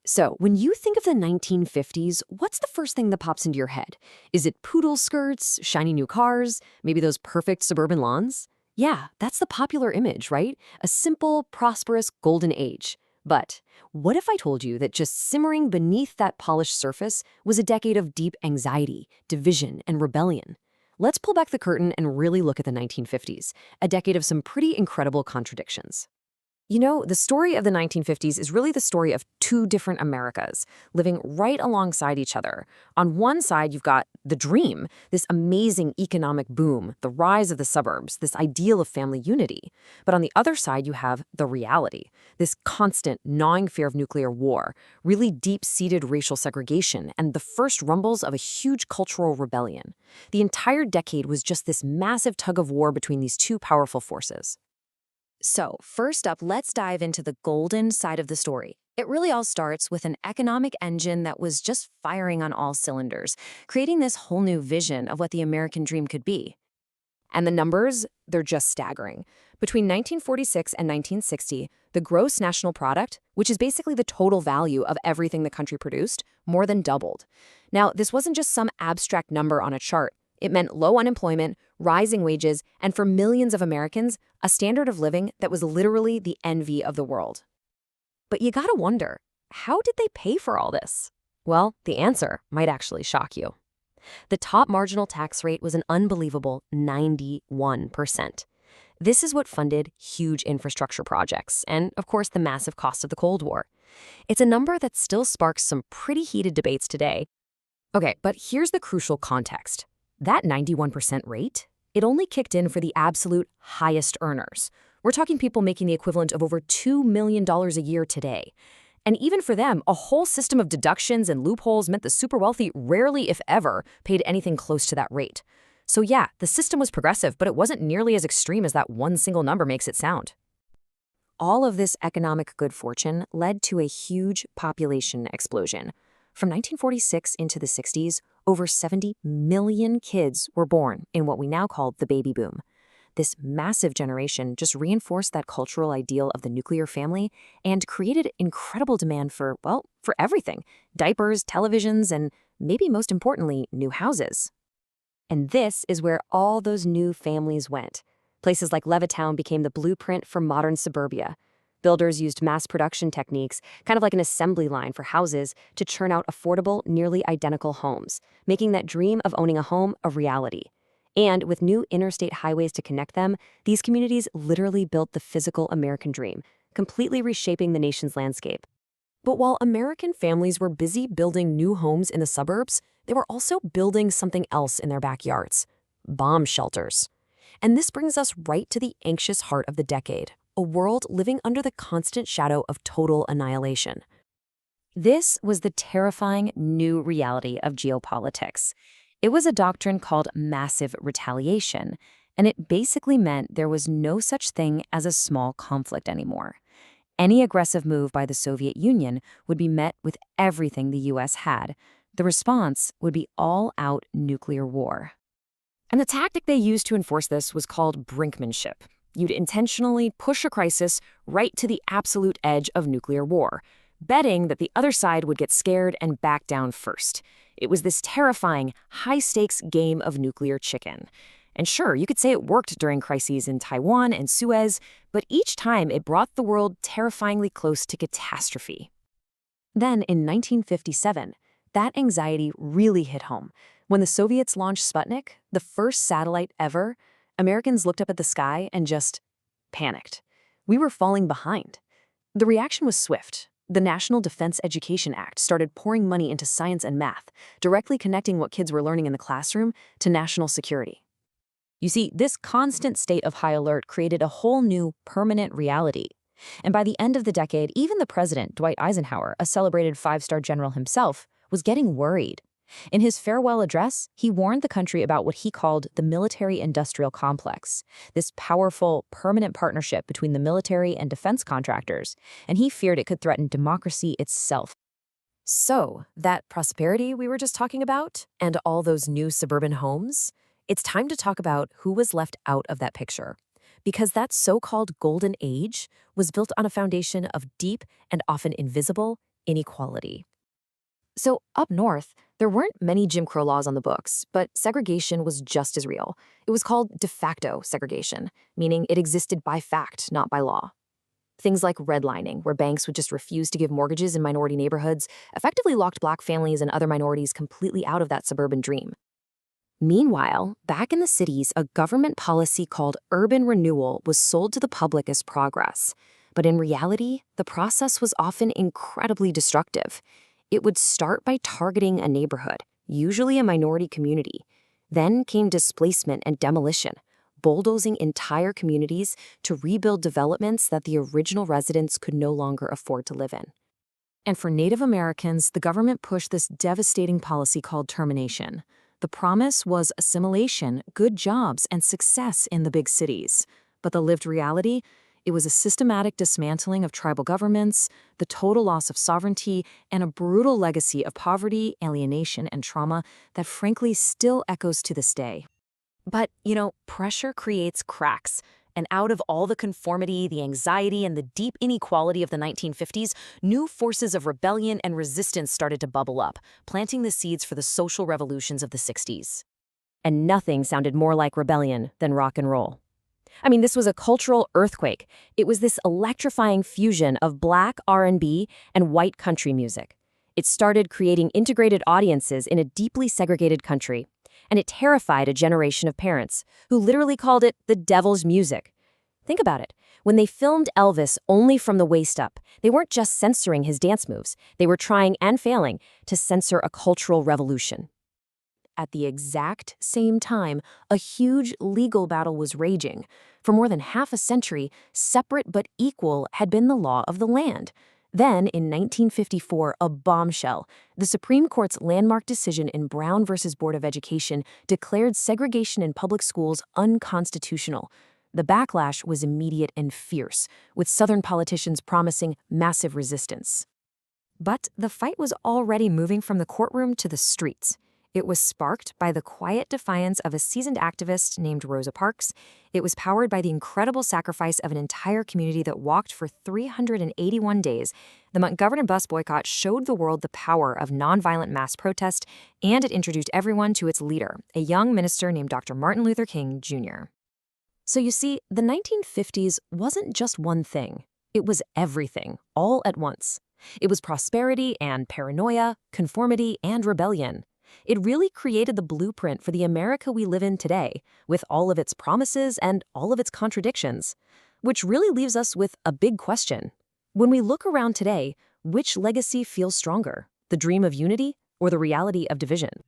So, when you think of the 1950s, what's the first thing that pops into your head? Is it poodle skirts, shiny new cars, maybe those perfect suburban lawns? Yeah, that's the popular image, right? A simple, prosperous golden age. But what if I told you that just simmering beneath that polished surface was a decade of deep anxiety, division, and rebellion? Let's pull back the curtain and really look at the 1950s, a decade of some pretty incredible contradictions. You know, the story of the 1950s is really the story of two different Americas living right alongside each other. On one side, you've got the dream, this amazing economic boom, the rise of the suburbs, this ideal of family unity. But on the other side, you have the reality, this constant, gnawing fear of nuclear war, really deep-seated racial segregation, and the first rumbles of a huge cultural rebellion. The entire decade was just this massive tug of war between these two powerful forces. So, first up, let's dive into the golden side of the story. It really all starts with an economic engine that was just firing on all cylinders, creating this whole new vision of what the American dream could be. And the numbers, they're just staggering. Between 1946 and 1960, the gross national product, which is basically the total value of everything the country produced, more than doubled. Now, this wasn't just some abstract number on a chart. It meant low unemployment, rising wages, and for millions of Americans, a standard of living that was literally the envy of the world. But you gotta wonder, how did they pay for all this? Well, the answer might actually shock you. The top marginal tax rate was an unbelievable 91%. This is what funded huge infrastructure projects and, of course, the massive cost of the Cold War. It's a number that still sparks some pretty heated debates today. Okay, but here's the crucial context. That 91% rate, it only kicked in for the absolute highest earners. We're talking people making the equivalent of over $2 million a year today. And even for them, a whole system of deductions and loopholes meant the super wealthy rarely, if ever, paid anything close to that rate. So yeah, the system was progressive, but it wasn't nearly as extreme as that one single number makes it sound. All of this economic good fortune led to a huge population explosion. From 1946 into the 60s, over 70 million kids were born in what we now call the baby boom. This massive generation just reinforced that cultural ideal of the nuclear family and created incredible demand for, well, for everything: diapers, televisions, and maybe most importantly, new houses. And this is where all those new families went. Places like Levittown became the blueprint for modern suburbia. Builders used mass production techniques, kind of like an assembly line for houses, to churn out affordable, nearly identical homes, making that dream of owning a home a reality. And with new interstate highways to connect them, these communities literally built the physical American dream, completely reshaping the nation's landscape. But while American families were busy building new homes in the suburbs, they were also building something else in their backyards: bomb shelters. And this brings us right to the anxious heart of the decade: a world living under the constant shadow of total annihilation. This was the terrifying new reality of geopolitics. It was a doctrine called massive retaliation, and it basically meant there was no such thing as a small conflict anymore. Any aggressive move by the Soviet Union would be met with everything the US had. The response would be all-out nuclear war. And the tactic they used to enforce this was called brinkmanship. You'd intentionally push a crisis right to the absolute edge of nuclear war, betting that the other side would get scared and back down first. It was this terrifying, high-stakes game of nuclear chicken. And sure, you could say it worked during crises in Taiwan and Suez, but each time it brought the world terrifyingly close to catastrophe. Then, in 1957, that anxiety really hit home. When the Soviets launched Sputnik, the first satellite ever, Americans looked up at the sky and just panicked. We were falling behind. The reaction was swift. The National Defense Education Act started pouring money into science and math, directly connecting what kids were learning in the classroom to national security. You see, this constant state of high alert created a whole new, permanent reality. And by the end of the decade, even the president, Dwight Eisenhower, a celebrated five-star general himself, was getting worried. In his farewell address, he warned the country about what he called the military-industrial complex, this powerful, permanent partnership between the military and defense contractors, and he feared it could threaten democracy itself. So, that prosperity we were just talking about, and all those new suburban homes, it's time to talk about who was left out of that picture. Because that so-called golden age was built on a foundation of deep and often invisible inequality. So, up north, there weren't many Jim Crow laws on the books, but segregation was just as real. It was called de facto segregation, meaning it existed by fact, not by law. Things like redlining, where banks would just refuse to give mortgages in minority neighborhoods, effectively locked Black families and other minorities completely out of that suburban dream. Meanwhile, back in the cities, a government policy called urban renewal was sold to the public as progress. But in reality, the process was often incredibly destructive. It would start by targeting a neighborhood, usually a minority community. Then came displacement and demolition, bulldozing entire communities to rebuild developments that the original residents could no longer afford to live in. And for Native Americans, the government pushed this devastating policy called termination. The promise was assimilation, good jobs, and success in the big cities. But the lived reality? It was a systematic dismantling of tribal governments, the total loss of sovereignty, and a brutal legacy of poverty, alienation, and trauma that frankly still echoes to this day. But, pressure creates cracks. And out of all the conformity, the anxiety, and the deep inequality of the 1950s, new forces of rebellion and resistance started to bubble up, planting the seeds for the social revolutions of the 60s. And nothing sounded more like rebellion than rock and roll. I mean, this was a cultural earthquake. It was this electrifying fusion of Black R&B and white country music. It started creating integrated audiences in a deeply segregated country. And it terrified a generation of parents who literally called it the devil's music. Think about it. When they filmed Elvis only from the waist up, they weren't just censoring his dance moves. They were trying and failing to censor a cultural revolution. At the exact same time, a huge legal battle was raging. For more than half a century, separate but equal had been the law of the land. Then, in 1954, a bombshell. The Supreme Court's landmark decision in Brown v. Board of Education declared segregation in public schools unconstitutional. The backlash was immediate and fierce, with Southern politicians promising massive resistance. But the fight was already moving from the courtroom to the streets. It was sparked by the quiet defiance of a seasoned activist named Rosa Parks. It was powered by the incredible sacrifice of an entire community that walked for 381 days. The Montgomery bus boycott showed the world the power of nonviolent mass protest, and it introduced everyone to its leader, a young minister named Dr. Martin Luther King, Jr. So you see, the 1950s wasn't just one thing. It was everything, all at once. It was prosperity and paranoia, conformity and rebellion. It really created the blueprint for the America we live in today, with all of its promises and all of its contradictions. Which really leaves us with a big question. When we look around today, which legacy feels stronger, the dream of unity or the reality of division?